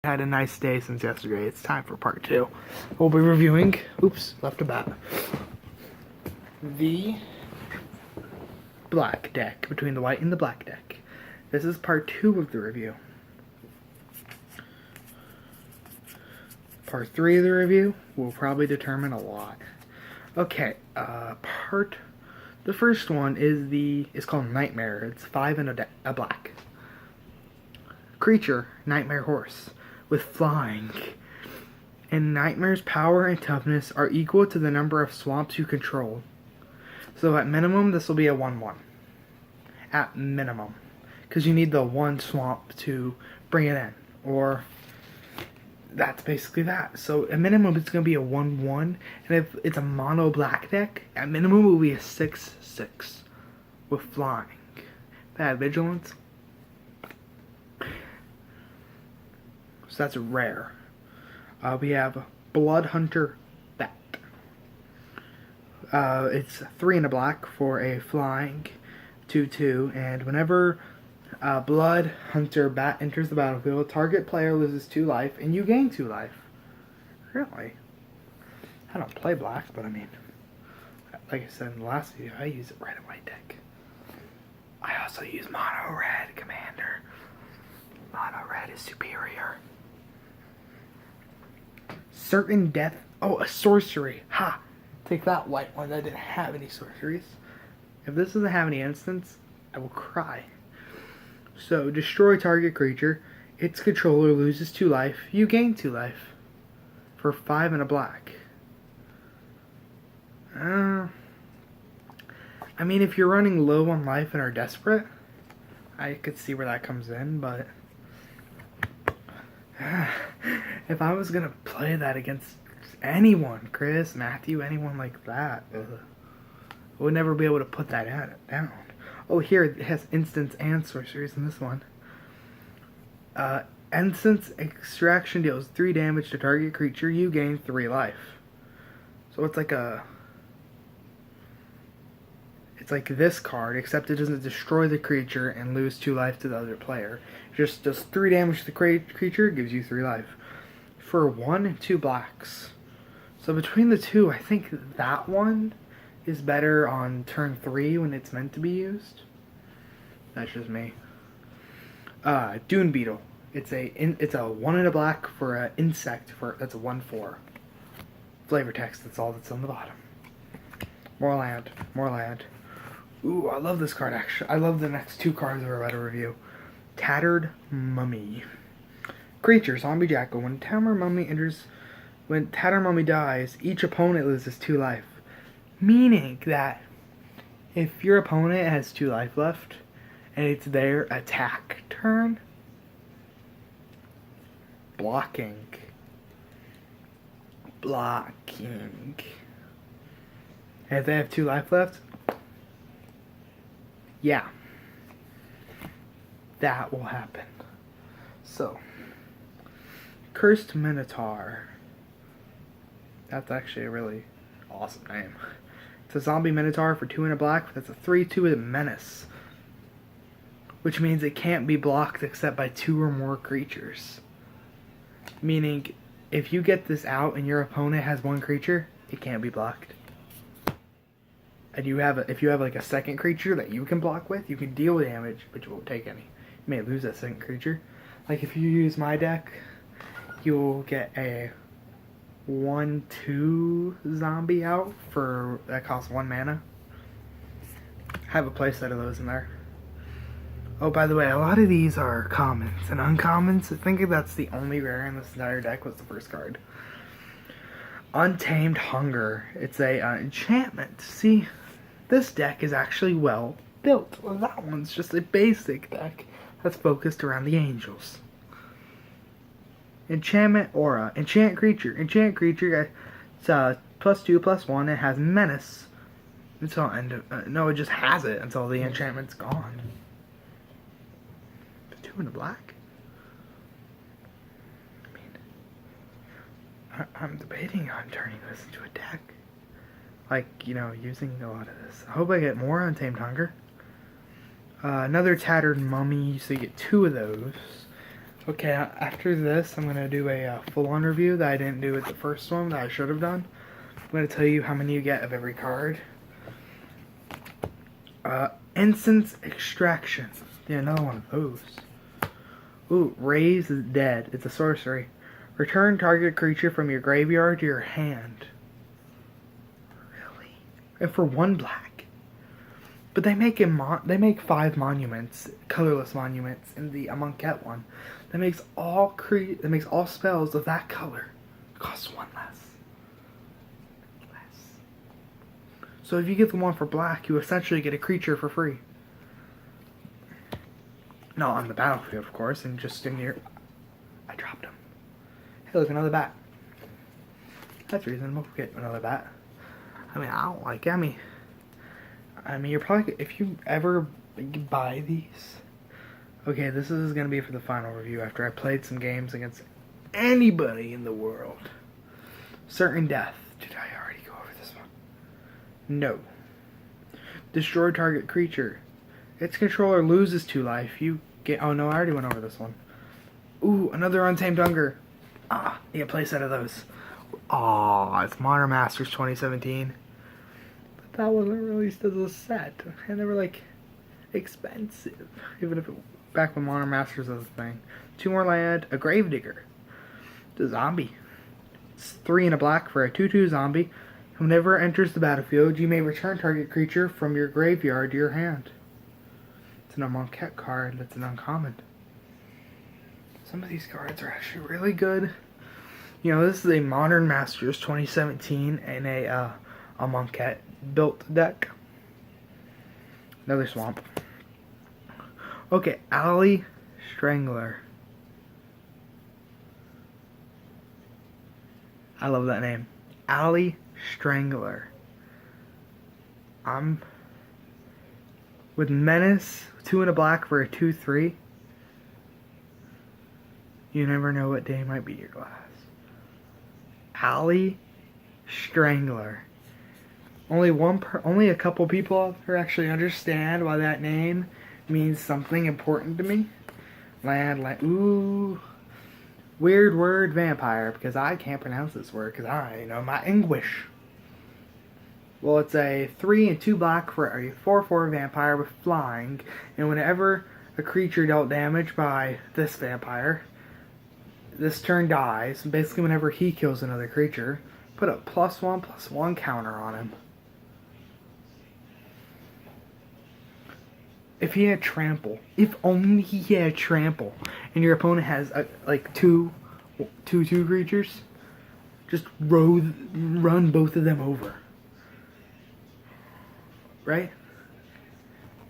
Had a nice day since yesterday. It's time for part 2. We'll be reviewing, left a bat, the black deck, between the white and the black deck. This is part 2 of the review. Part 3 of the review will probably determine a lot. Okay, the first one is called Nightmare. It's 5 and a black. Creature, Nightmare Horse, with flying. And Nightmare's power and toughness are equal to the number of swamps you control. So at minimum, this will be a 1/1. At minimum. Because you need the one swamp to bring it in. Or, that's basically that. So at minimum, it's going to be a 1/1. And if it's a mono black deck, at minimum, it will be a 6/6. With flying. Bad vigilance. So that's rare. We have Blood Hunter Bat. It's 3 and a black for a flying 2/2, and whenever Blood Hunter Bat enters the battlefield, target player loses 2 life, and you gain 2 life. Really? I don't play black, but I mean, like I said in the last video, I use a red and white deck. I also use mono red, Commander. Mono red is superior. Certain death. Oh, a sorcery. Ha! Take that, white one that didn't have any sorceries. If this doesn't have any instants, I will cry. So, destroy target creature. Its controller loses 2 life. You gain 2 life. For 5 and a black. I mean, if you're running low on life and are desperate, I could see where that comes in, but if I was gonna play that against anyone, Chris, Matthew, anyone like that, I would never be able to put that down. Oh, here, it has instants and sorceries in this one. Instance extraction deals 3 damage to target creature. You gain 3 life. So it's like this card, except it doesn't destroy the creature and lose 2 life to the other player. It just does 3 damage to the creature, gives you 3 life. For 1 and 2 blacks. So between the two, I think that one is better on turn 3 when it's meant to be used. That's just me. Dune Beetle. It's a 1 and a black for an insect. That's a 1/4. Flavor text. That's all that's on the bottom. More land. More land. Ooh, I love this card actually. I love the next 2 cards we're about to review. Tattered Mummy. Creature, Zombie Jackal. When Tattered Mummy dies, each opponent loses 2 life. Meaning that if your opponent has 2 life left and it's their attack turn, blocking. And if they have 2 life left, yeah, that will happen. So, Cursed Minotaur. That's actually a really awesome name. It's a zombie minotaur for 2 and a black. That's a 3/2 with a menace. Which means it can't be blocked except by 2 or more creatures. Meaning, if you get this out and your opponent has 1 creature, it can't be blocked. And if you have like a second creature that you can block with, you can deal damage, but you won't take any. You may lose that second creature. Like if you use my deck, you'll get a 1/2 zombie out that costs 1 mana. I have a playset of those in there. Oh, by the way, a lot of these are commons and uncommons. I think that's the only rare in this entire deck was the first card. Untamed Hunger. It's a enchantment. See, this deck is actually well built. Well, that one's just a basic deck that's focused around the angels. Enchantment Aura. Enchant creature. Enchant creature. It's +2/+1. It has menace. Until no, it just has it until the enchantment's gone. 2 in a black. I mean, I'm debating on turning this into a deck. Like, using a lot of this. I hope I get more Untamed Hunger. Another Tattered Mummy, so you get 2 of those. Okay, after this, I'm going to do a full-on review that I didn't do with the first one that I should have done. I'm going to tell you how many you get of every card. Instance Extraction. Yeah, another one of those. Ooh, Raise is dead. It's a sorcery. Return target creature from your graveyard to your hand. Really? And for 1 black. But they make they make 5 monuments, colorless monuments, in the Amonkhet one. That makes all spells of that color cost 1 less. So if you get the one for black, you essentially get a creature for free. Not on the battlefield, of course, and just in your... I dropped him. Hey, look, another bat. That's reasonable. Get another bat. I mean, I don't like it. I mean, you're probably... If you ever buy these... Okay, this is going to be for the final review after I played some games against anybody in the world. Certain Death. Did I already go over this one? No. Destroy target creature. Its controller loses 2 life. You get... Oh, no, I already went over this one. Ooh, another Untamed Hunger. Ah, you get a playset of those. Aw, it's Modern Masters 2017. But that wasn't released as a set. And they were, like, expensive. Even if it... Back when Modern Masters was a thing. 2 more land, a Gravedigger. It's a zombie. It's 3 and a black for a 2/2 zombie. Whenever it enters the battlefield, you may return target creature from your graveyard to your hand. It's an Amonkhet card that's an uncommon. Some of these cards are actually really good. You know, this is a Modern Masters 2017 and a Amonkhet built deck. Another swamp. Okay, Alley Strangler. I love that name. Alley Strangler. With Menace, 2 and a black for a 2/3. You never know what day might be your last. Alley Strangler. Only a couple people out there actually understand why that name means something important to me. Ooh. Weird word vampire, because I can't pronounce this word, because I know my English. Well, it's a 3 and 2 black for a 4/4 vampire with flying, and whenever a creature dealt damage by this vampire, this turn dies. Basically, whenever he kills another creature, put a +1/+1 counter on him. If he had trample, if only he had trample, and your opponent has like two creatures, just run both of them over. Right?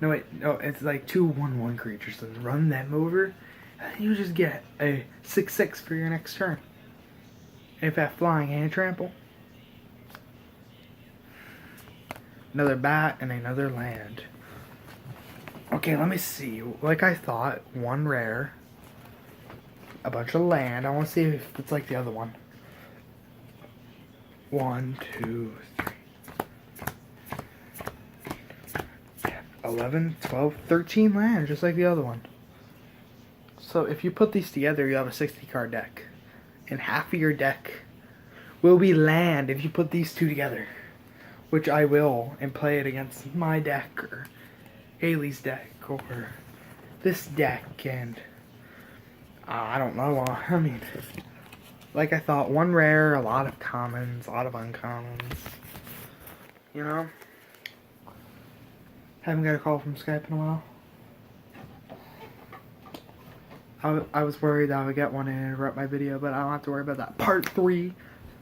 No, wait, no, it's like 2/1/1 creatures, so run them over, and you just get a 6/6 for your next turn. If that flying and trample. Another bat and another land. Okay, let me see. Like I thought, 1 rare, a bunch of land. I want to see if it's like the other one. 1, 2, 3, 11, 12, 13 land, just like the other one. So if you put these together, you have a 60 card deck. And half of your deck will be land if you put these 2 together. Which I will, and play it against my deck, or Haley's deck, or this deck, and I don't know. I mean, like I thought, 1 rare, a lot of commons, a lot of uncommons. You know? Haven't got a call from Skype in a while. I was worried that I would get one and interrupt my video, but I don't have to worry about that. Part 3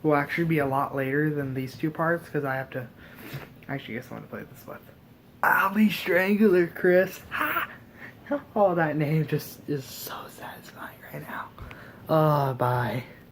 will actually be a lot later than these 2 parts, because I have to actually get someone to play this with. Alley Strangler, Chris. Ha! Oh, that name just is so satisfying right now. Oh, bye.